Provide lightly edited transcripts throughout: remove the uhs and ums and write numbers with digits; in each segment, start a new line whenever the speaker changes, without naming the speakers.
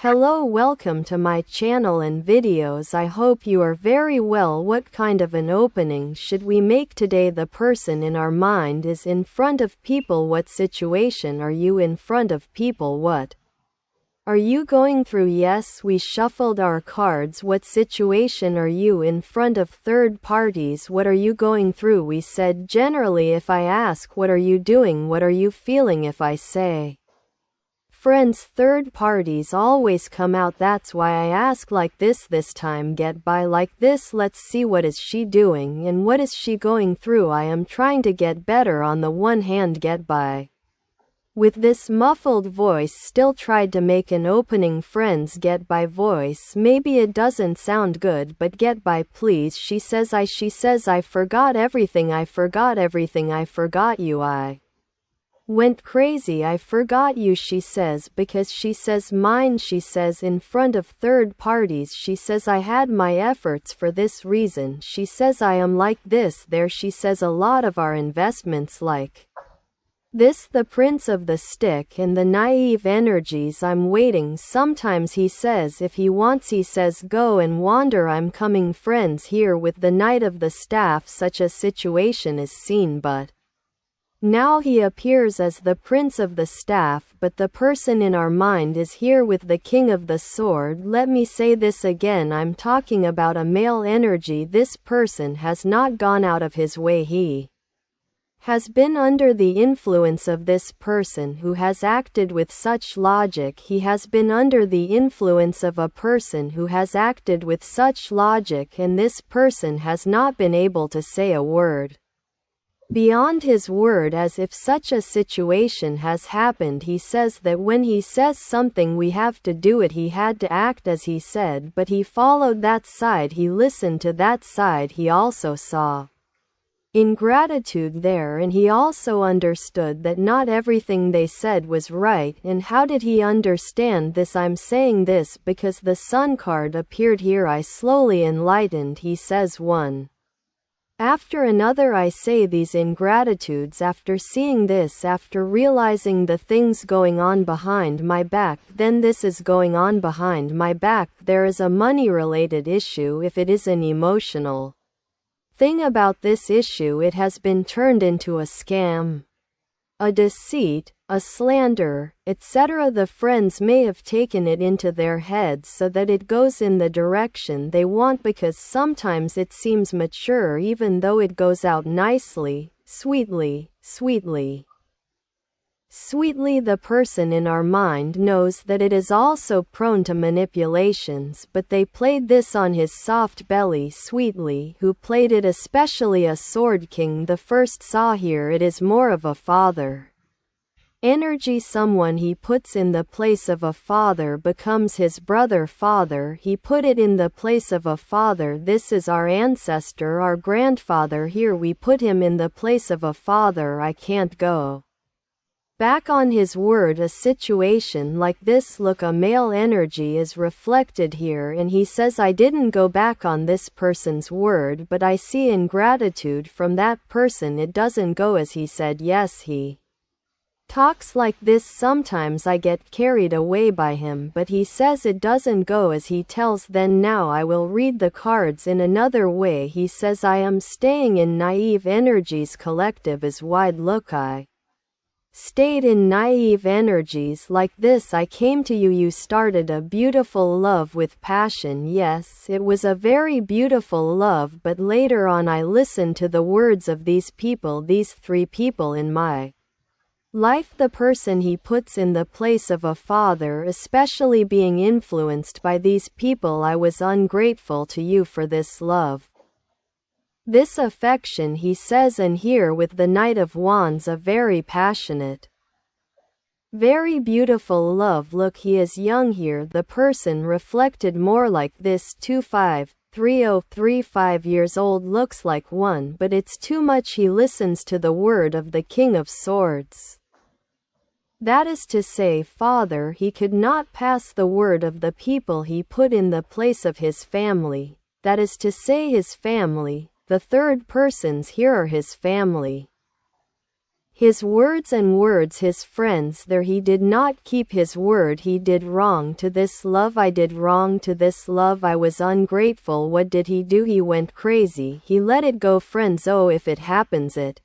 Hello, welcome to my channel and videos. I hope you are very well. What kind of an opening should we make today? The person in our mind is in front of people. What situation are you in front of people? What are you going through? Yes, we shuffled our cards. What situation are you in front of? Third parties. What are you going through? We said generally. If I ask what are you doing, what are you feeling? If I say friends, third parties always come out. That's why I ask like this time. Get by like this. Let's see, what is she doing and what is she going through? I am trying to get better. On the one hand, get by with this muffled voice, still tried to make an opening. Friends, get by voice. Maybe it doesn't sound good, but get by please. She says I forgot everything. I forgot everything. I forgot you. I went crazy. I forgot you, she says, because she says mine. She says in front of third parties. She says I had my efforts for this reason. She says I am like this there. She says a lot of our investments like this. The prince of the stick and the naive energies. I'm waiting. Sometimes he says if he wants, he says go and wander. I'm coming. Friends, here with the knight of the staff, such a situation is seen, but now he appears as the prince of the staff, but the person in our mind is here with the king of the sword. Let me say this again, I'm talking about a male energy. This person has not gone out of his way. He has been under the influence of this person who has acted with such logic. He has been under the influence of a person who has acted with such logic, and this person has not been able to say a word beyond his word. As if such a situation has happened, he says that when he says something we have to do it. He had to act as he said, but he followed that side. He listened to that side. He also saw ingratitude there, and he also understood that not everything they said was right. And how did he understand this? I'm saying this because the sun card appeared here. I slowly enlightened. He says one after another I say these ingratitudes. After seeing this, after realizing the things going on behind my back, then this is going on behind my back. There is a money related issue. If it is an emotional thing about this issue, it has been turned into a scam, a deceit, a slander, etc. The friends may have taken it into their heads so that it goes in the direction they want, because sometimes it seems mature even though it goes out nicely, sweetly. The person in our mind knows that it is also prone to manipulations, but they played this on his soft belly sweetly. Who played it? Especially a sword king. The first saw here, it is more of a father energy. Someone he puts in the place of a father becomes his brother. Father, he put it in the place of a father. This is our ancestor, our grandfather. Here we put him in the place of a father. I can't go back on his word. A situation like this, look, a male energy is reflected here, and he says I didn't go back on this person's word, but I see ingratitude from that person. It doesn't go as he said. Yes, he talks like this. Sometimes I get carried away by him, but he says it doesn't go as he tells. Then now I will read the cards in another way. He says I am staying in naive energies. Collective is wide. Look, I stayed in naive energies like this. I came to you. You started a beautiful love with passion. Yes, it was a very beautiful love, but later on I listened to the words of these people, these three people in my life. The person he puts in the place of a father, especially being influenced by these people. I was ungrateful to you for this love, this affection, he says. And here with the Knight of Wands, a very passionate, very beautiful love. Look, he is young here. The person reflected more like this 253035 years old. Looks like one, but it's too much. He listens to the word of the King of Swords. That is to say, father, he could not pass the word of the people he put in the place of his family. That is to say, his family. The third persons here are his family. His words and words his friends there he did not keep his word he did wrong to this love I did wrong to this love I was ungrateful what did he do he went crazy he let it go friends oh if it happens it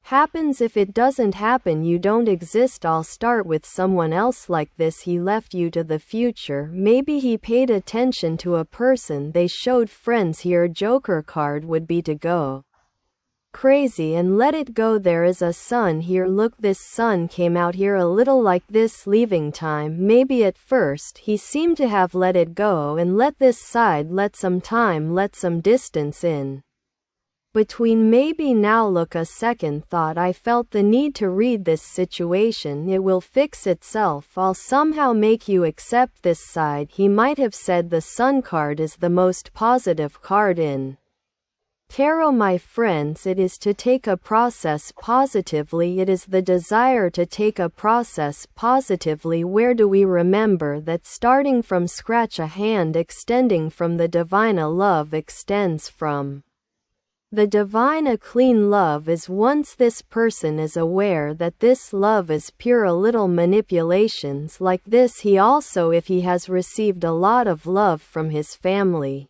happens if it doesn't happen you don't exist I'll start with someone else like this he left you to the future maybe he paid attention to a person they showed friends here Joker card would be to go crazy and let it go there is a sun here look this sun came out here a little like this leaving time maybe at first he seemed to have let it go and let this side let some time let some distance in between maybe now look a second thought I felt the need to read this situation it will fix itself I'll somehow make you accept this side he might have said the sun card is the most positive card in Tarot my friends it is to take a process positively it is the desire to take a process positively where do we remember that starting from scratch a hand extending from the divine a love extends from the divine a clean love is once this person is aware that this love is pure a little manipulations like this he also if he has received a lot of love from his family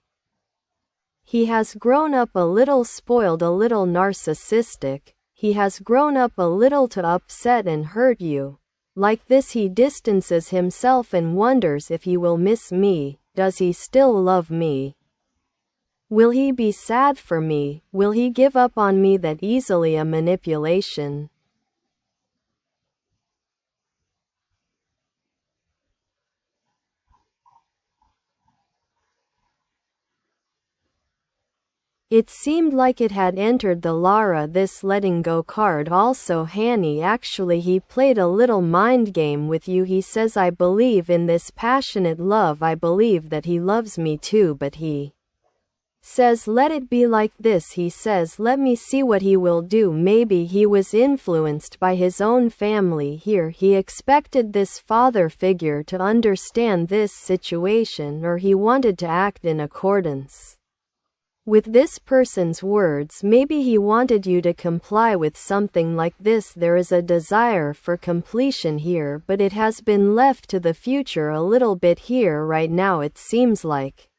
he has grown up a little spoiled a little narcissistic he has grown up a little to upset and hurt you like this he distances himself and wonders if he will miss me does he still love me will he be sad for me will he give up on me that easily a manipulation It seemed like it had entered the Lara this letting go card also Hanny actually he played a little mind game with you he says I believe in this passionate love I believe that he loves me too but he says let it be like this he says let me see what he will do maybe he was influenced by his own family here he expected this father figure to understand this situation or he wanted to act in accordance with this person's words maybe he wanted you to comply with something like this there is a desire for completion here but it has been left to the future a little bit here right now it seems like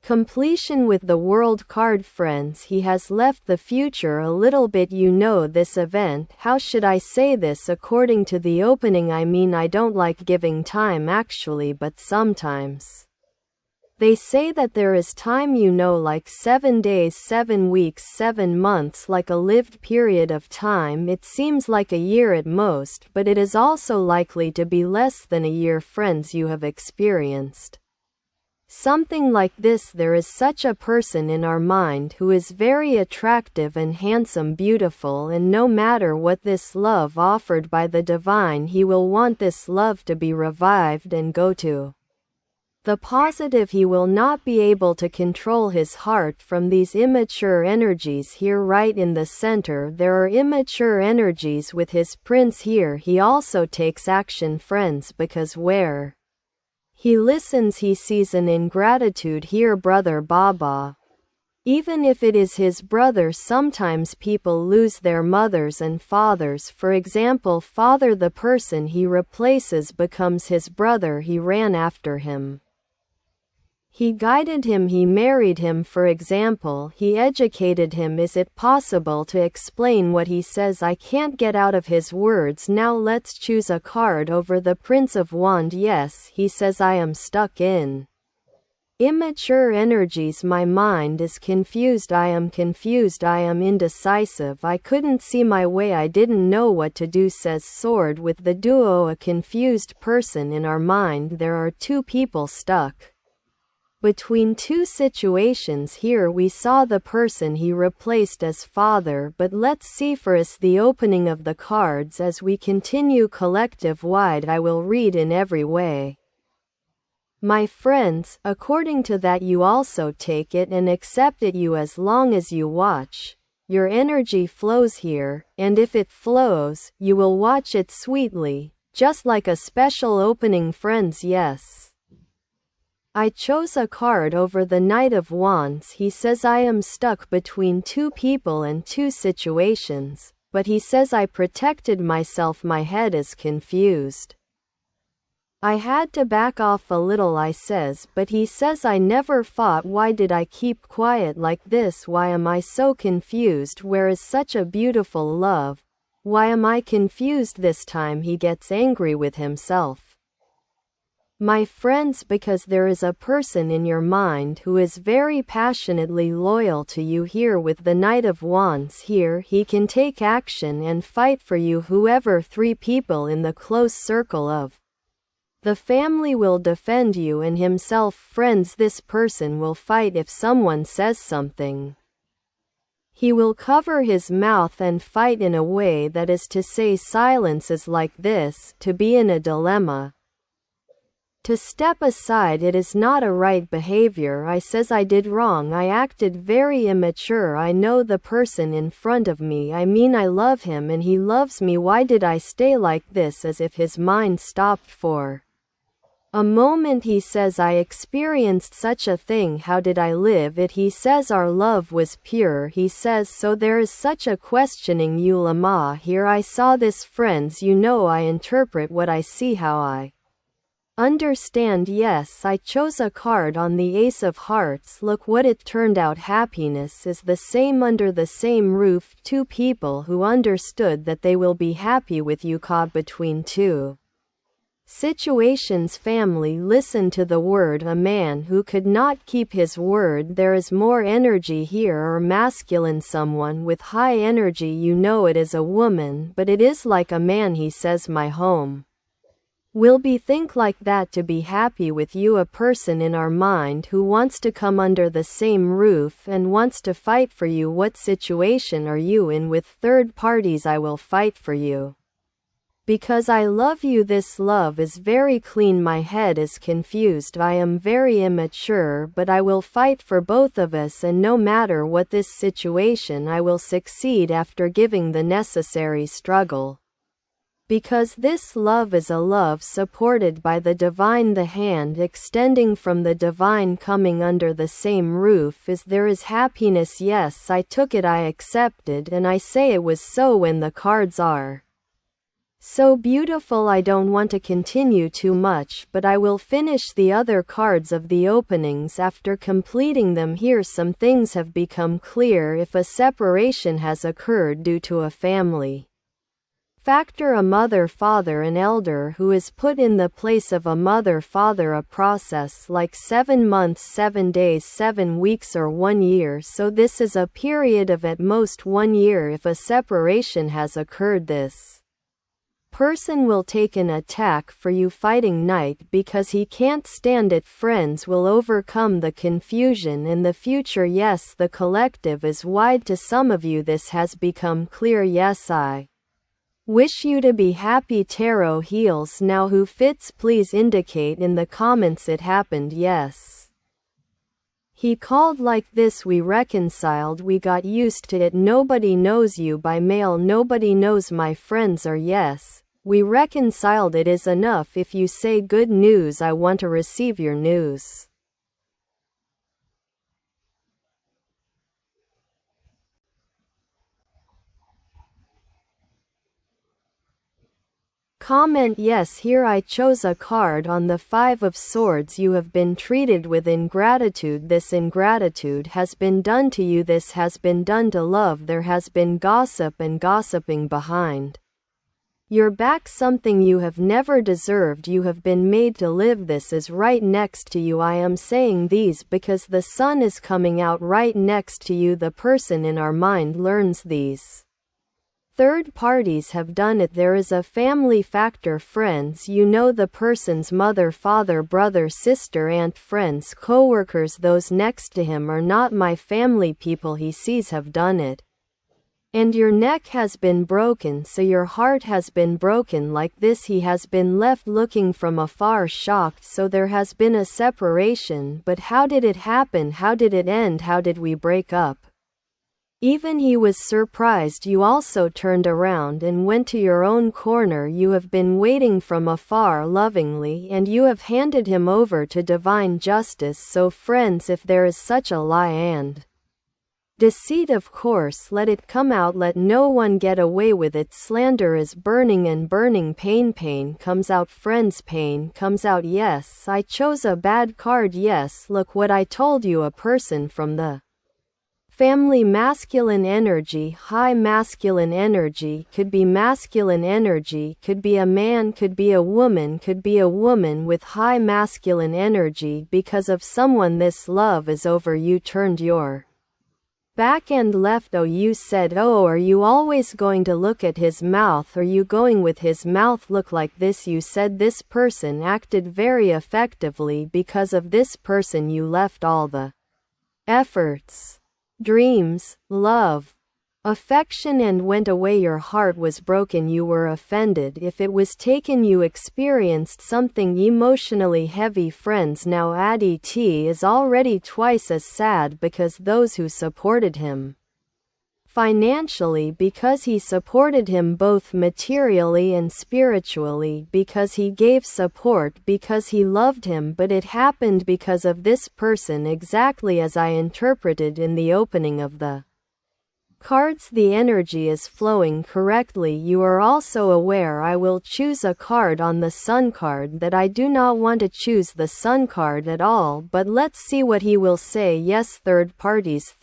completion with the world card friends he has left the future a little bit you know this event how should I say this according to the opening I mean I don't like giving time actually but sometimes they say that there is time you know like 7 days 7 weeks 7 months like a lived period of time it seems like a year at most but it is also likely to be less than a year friends you have experienced something like this there is such a person in our mind who is very attractive and handsome beautiful and no matter what this love offered by the divine he will want this love to be revived and go to the positive he will not be able to control his heart from these immature energies here right in the center there are immature energies with his prince here he also takes action friends because where he listens he sees an ingratitude here brother Baba even if it is his brother sometimes people lose their mothers and fathers for example father the person he replaces becomes his brother he ran after him he guided him he married him for example he educated him is it possible to explain what he says I can't get out of his words now let's choose a card over the Prince of Wands yes he says I am stuck in immature energies my mind is confused I am indecisive I couldn't see my way I didn't know what to do says sword with the duo a confused person in our mind there are two people stuck between two situations here we saw the person he replaced as father but let's see first the opening of the cards as we continue collective wide I will read in every way my friends according to that you also take it and accept it you as long as you watch your energy flows here and if it flows you will watch it sweetly just like a special opening friends yes I chose a card over the Knight of Wands he says I am stuck between two people and two situations but he says I protected myself. My head is confused. I had to back off a little, I says, but he says I never fought. Why did I keep quiet like this? Why am I so confused? Where is such a beautiful love? Why am I confused this time? He gets angry with himself. My friends, because there is a person in your mind who is very passionately loyal to you. Here with the Knight of Wands here, he can take action and fight for you. Whoever 3 people in the close circle of the family will defend you and himself. Friends, this person will fight if someone says something. He will cover his mouth and fight in a way that is to say silence is like this, to be in a dilemma. To step aside, it is not a right behavior. I says I did wrong. I acted very immature. I know the person in front of me. I mean I love him and he loves me. Why did I stay like this? As if his mind stopped for a moment. He says I experienced such a thing. How did I live it? He says our love was pure. He says so there is such a questioning. Ulama here. I saw this, friends. You know I interpret what I see, how I understand. Yes, I chose a card on the Ace of Hearts. Look what it turned out. Happiness is the same under the same roof. 2 people who understood that they will be happy with you. Caught between 2 situations. Family, listen to the word. A man who could not keep his word. There is more energy here, or masculine, someone with high energy. You know it is a woman, but it is like a man. He says my home will be think like that to be happy with you. A person in our mind who wants to come under the same roof and wants to fight for you. What situation are you in with third parties? I will fight for you because I love you. This love is very clean. My head is confused. I am very immature, but I will fight for both of us, and no matter what this situation, I will succeed after giving the necessary struggle. Because this love is a love supported by the divine, the hand extending from the divine, coming under the same roof. There is happiness. Yes, I took it, I accepted, and I say it was so. When the cards are so beautiful, I don't want to continue too much, but I will finish the other cards of the openings after completing them. Here some things have become clear. If a separation has occurred due to a family factor, a mother, father, an elder who is put in the place of a mother, father, a process like 7 months, 7 days, 7 weeks, or 1 year. So this is a period of at most 1 year. If a separation has occurred, this person will take an attack for you, fighting Knight, because he can't stand it. Friends will overcome the confusion in the future. Yes, the collective is wide. To some of you this has become clear. Yes, I wish you to be happy. Tarot heals now. Who fits? Please indicate in the comments it happened. Yes, he called like this. We reconciled. We got used to it. Nobody knows you by mail. Nobody knows my friends. Or yes, we reconciled. It is enough if you say good news. I want to receive your news. Comment yes. Here I chose a card on the 5 of Swords. You have been treated with ingratitude. This ingratitude has been done to you. This has been done to love. There has been gossip and gossiping behind your back, something you have never deserved. You have been made to live. This is right next to you. I am saying these because the sun is coming out right next to you. The person in our mind learns these third parties have done it. There is a family factor. Friends, you know the person's mother, father, brother, sister, aunt, friends, co-workers. Those next to him are not my family. People he sees have done it. And your neck has been broken, so your heart has been broken like this. He has been left looking from afar, shocked. So there has been a separation. But how did it happen? How did it end? How did we break up? Even he was surprised. You also turned around and went to your own corner. You have been waiting from afar lovingly, and you have handed him over to divine justice. So friends, if there is such a lie and Deceit, of course, let it come out, let no one get away with it. Slander is burning and burning. Pain comes out, friends, pain comes out. Yes, I chose a bad card. Yes, look what I told you. A person from the family, masculine energy, high masculine energy, could be masculine energy, could be a man, could be a woman with high masculine energy. Because of someone, this love is over. You turned your back and left. Oh, you said, oh, are you always going to look at his mouth? Are you going with his mouth look like this? You said this person acted very effectively. Because of this person, you left all the efforts, dreams, love, affection, and went away. Your heart was broken. You were offended. If it was taken, you experienced something emotionally heavy. Friends, now Addy T is already twice as sad because those who supported him financially, because he supported him both materially and spiritually, because he gave support, because he loved him, but it happened because of this person, exactly as I interpreted in the opening of the cards. The energy is flowing correctly. You are also aware I will choose a card on the Sun card that I do not want to choose the Sun card at all, but let's see what he will say. Yes, third parties,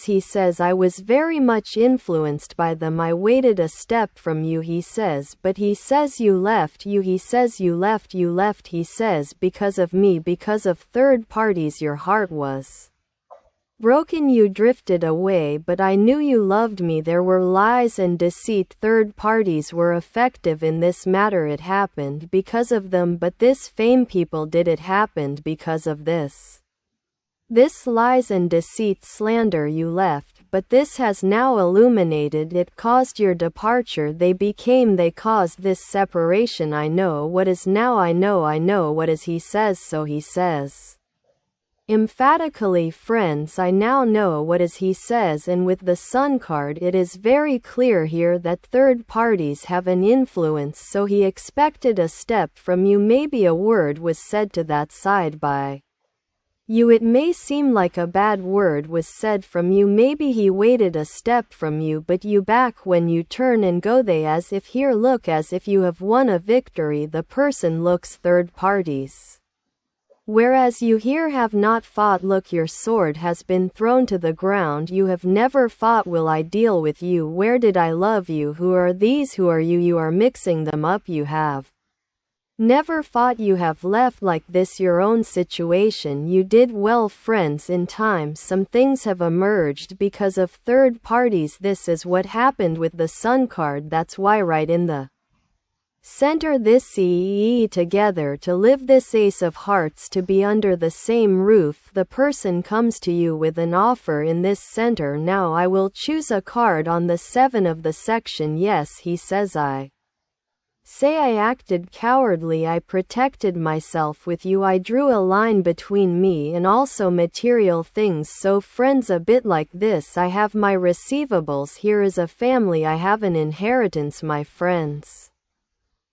he says, I was very much influenced by them. I waited a step from you, he says, but he says you left. He says you left. He says because of me, because of third parties, your heart was broken. You drifted away, but I knew you loved me. There were lies and deceit. Third parties were effective in this matter. It happened because of them, but this fame people did it happened because of this lies and deceit, slander. You left, but this has now illuminated. It caused your departure. They caused this separation. I know what is now. I know what is. He says, so he says emphatically, friends, I now know what is. He says, and with the Sun card it is very clear here that third parties have an influence, so he expected a step from you. Maybe a word was said to that side by you. It may seem like a bad word was said from you. Maybe he waited a step from you, but you back when you turn and go. They as if here look as if you have won a victory. The person looks third parties, whereas you here have not fought. Look, your sword has been thrown to the ground. You have never fought. Will I deal with you? Where did I love you? Who are these? Who are you? You are mixing them up. You have never fought. You have left like this your own situation. You did well, friends. In time some things have emerged because of third parties. This is what happened with the Sun card. That's why right in the center this CEE together to live, this Ace of Hearts to be under the same roof. The person comes to you with an offer in this center. Now I will choose a card on the 7 of the section. Yes, he says, I say I acted cowardly. I protected myself with you. I drew a line between me and also material things. So friends, a bit like this. I have my receivables. Here is a family. I have an inheritance, my friends.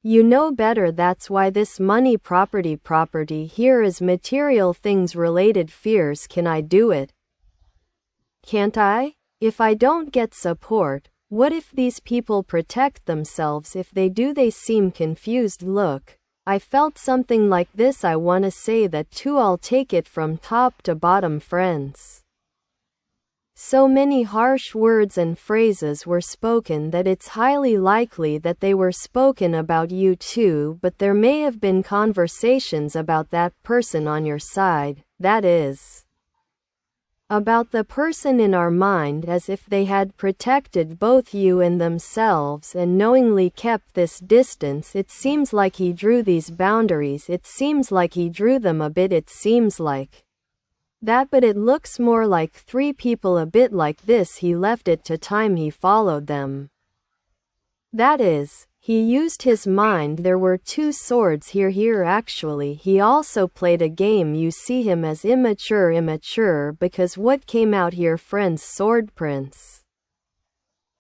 You know better. That's why this money, property. Here is material things, related fears. Can I do it? Can't I? If I don't get support, what if these people protect themselves? If they do, they seem confused. Look, I felt something like this. I want to say that too. I'll take it from top to bottom, friends. So many harsh words and phrases were spoken that it's highly likely that they were spoken about you too, but there may have been conversations about that person on your side, that is, about the person in our mind, as if they had protected both you and themselves and knowingly kept this distance. It seems like he drew these boundaries. It seems like he drew them a bit. It seems like that, but it looks more like 3 people, a bit like this. He left it to time. He followed them. That is, he used his mind. There were 2 swords here actually. He also played a game. You see him as immature, because what came out here, friends, Sword Prince.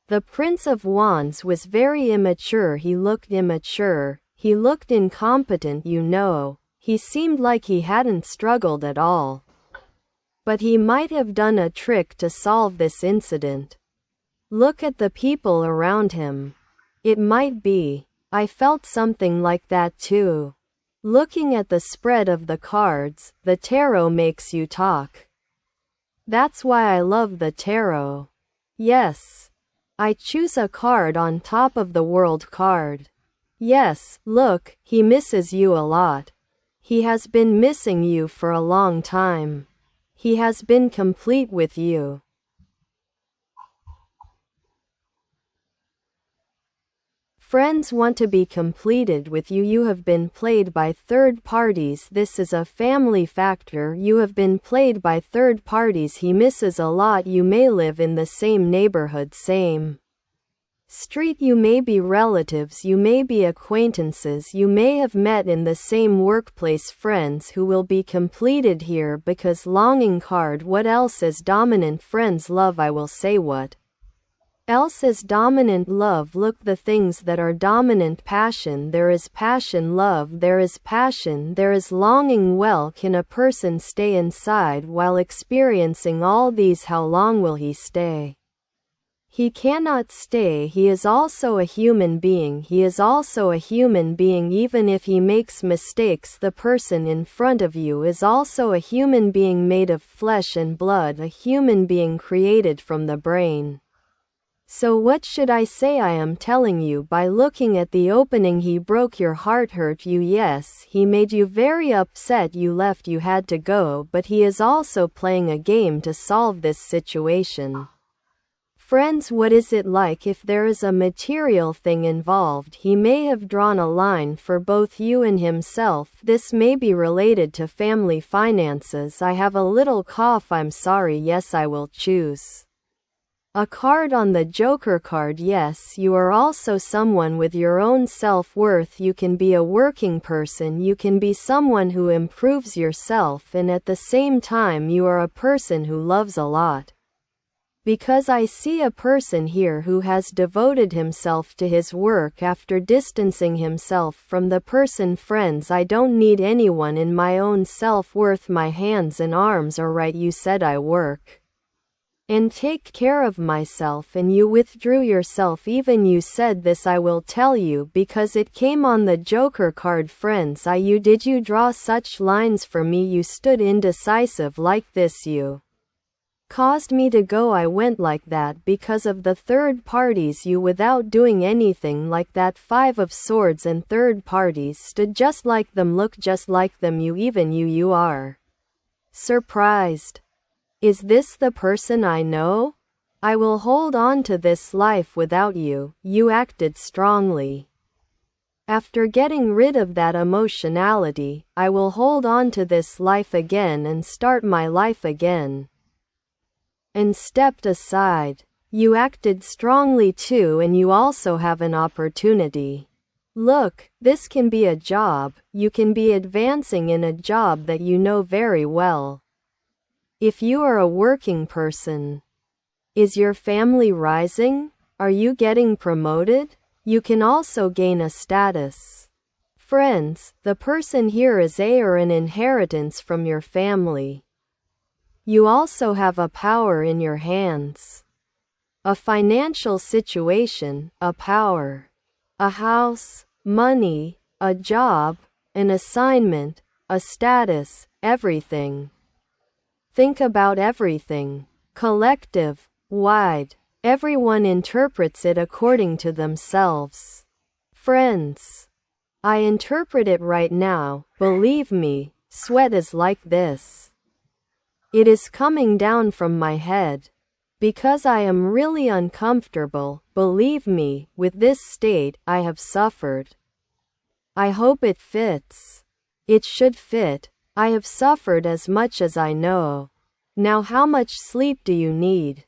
The Prince of Wands was very immature. He looked immature. He looked incompetent, you know. He seemed like he hadn't struggled at all. But he might have done a trick to solve this incident. Look at the people around him. It might be. I felt something like that too. Looking at the spread of the cards, the tarot makes you talk. That's why I love the tarot. Yes. I choose a card on top of the world card. Yes, look, he misses you a lot. He has been missing you for a long time. He has been complete with you. Friends want to be completed with you. You have been played by third parties. This is a family factor. You have been played by third parties. He misses a lot. You may live in the same neighborhood, same street. You may be relatives. You may be acquaintances. You may have met in the same workplace. Friends who will be completed here because longing card. What else is dominant? Friends love. I will say what else is dominant? Love. Look, the things that are dominant. Passion. There is passion. Love. There is passion. There is longing. Well, can a person stay inside while experiencing all these? How long will he stay? He cannot stay. He is also a human being. He is also a human being. Even if he makes mistakes, the person in front of you is also a human being made of flesh and blood, a human being created from the brain. So what should I say? I am telling you, by looking at the opening, he broke your heart, hurt you. Yes, he made you very upset. You left, you had to go, but he is also playing a game to solve this situation. Friends, what is it like if there is a material thing involved? He may have drawn a line for both you and himself. This may be related to family finances. I have a little cough. I'm sorry. Yes, I will choose a card on the Joker card. Yes, you are also someone with your own self-worth. You can be a working person. You can be someone who improves yourself, and at the same time you are a person who loves a lot. Because I see a person here who has devoted himself to his work after distancing himself from the person. Friends, I don't need anyone in my own self-worth. My hands and arms are right. You said I work and take care of myself, and you withdrew yourself. Even you said this. I will tell you because it came on the Joker card. Friends, did you draw such lines for me? You stood indecisive like this. You caused me to go. I went like that because of the third parties. You, without doing anything like that. 5 of Swords, and third parties stood just like them, look just like them. You are surprised. Is this the person I know? I will hold on to this life without you. You acted strongly. After getting rid of that emotionality, I will hold on to this life again and start my life again. And stepped aside. You acted strongly too, and you also have an opportunity. Look, this can be a job. You can be advancing in a job that you know very well. If you are a working person, is your family rising? Are you getting promoted? You can also gain a status. Friends, the person here is or an inheritance from your family. You also have a power in your hands. A financial situation, a power, a house, money, a job, an assignment, a status, everything. Think about everything. Collective, wide. Everyone interprets it according to themselves. Friends, I interpret it right now. Believe me, sweat is like this. It is coming down from my head. Because I am really uncomfortable. Believe me, with this state, I have suffered. I hope it fits. It should fit. I have suffered as much as I know. Now how much sleep do you need?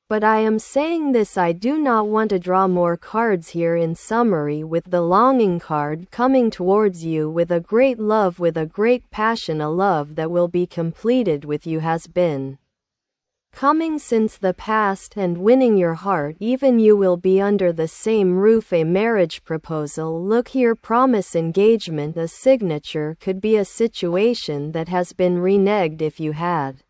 But I am saying this, I do not want to draw more cards here. In summary, with the longing card coming towards you with a great love, with a great passion, a love that will be completed with you has been coming since the past and winning your heart. Even you will be under the same roof. A marriage proposal. Look here, promise, engagement, a signature. Could be a situation that has been reneged if you had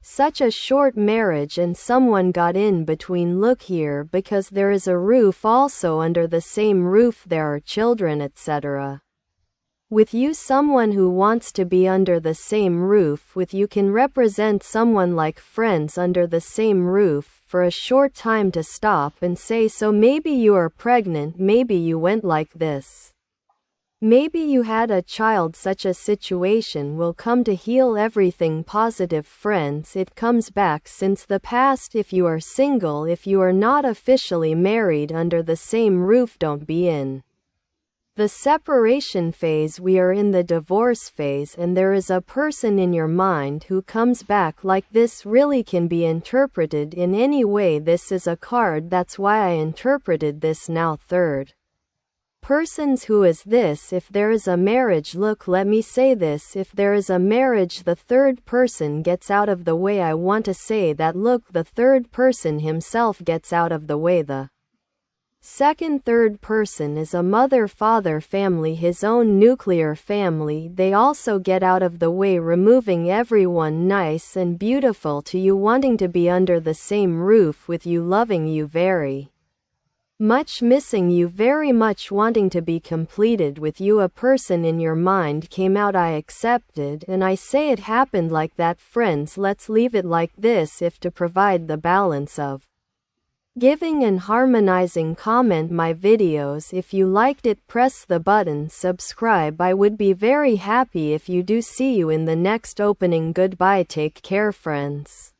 Such a short marriage and someone got in between. Look here, because there is a roof also under the same roof there are children etc. With you, someone who wants to be under the same roof with you can represent someone like friends under the same roof for a short time to stop and say, so maybe you are pregnant, maybe you went like this. Maybe you had a child. Such a situation will come to heal everything. Positive friends, it comes back since the past. If you are single, if you are not officially married under the same roof, don't be in the separation phase. We are in the divorce phase, and there is a person in your mind who comes back. Like this really can be interpreted in any way. This is a card, that's why I interpreted this now. Third persons, who is this? If there is a marriage, look, let me say this, if there is a marriage, the third person gets out of the way. I want to say that, look, the third person himself gets out of the way. The third person is a mother, father, family, his own nuclear family. They also get out of the way, removing everyone nice and beautiful to you, wanting to be under the same roof with you, loving you very much, missing you very much, wanting to be completed with you. A person in your mind came out. I accepted, and I say it happened like that. Friends, let's leave it like this. If to provide the balance of giving and harmonizing, comment my videos. If you liked it, press the button subscribe. I would be very happy if you do. See you in the next opening. Goodbye, take care friends.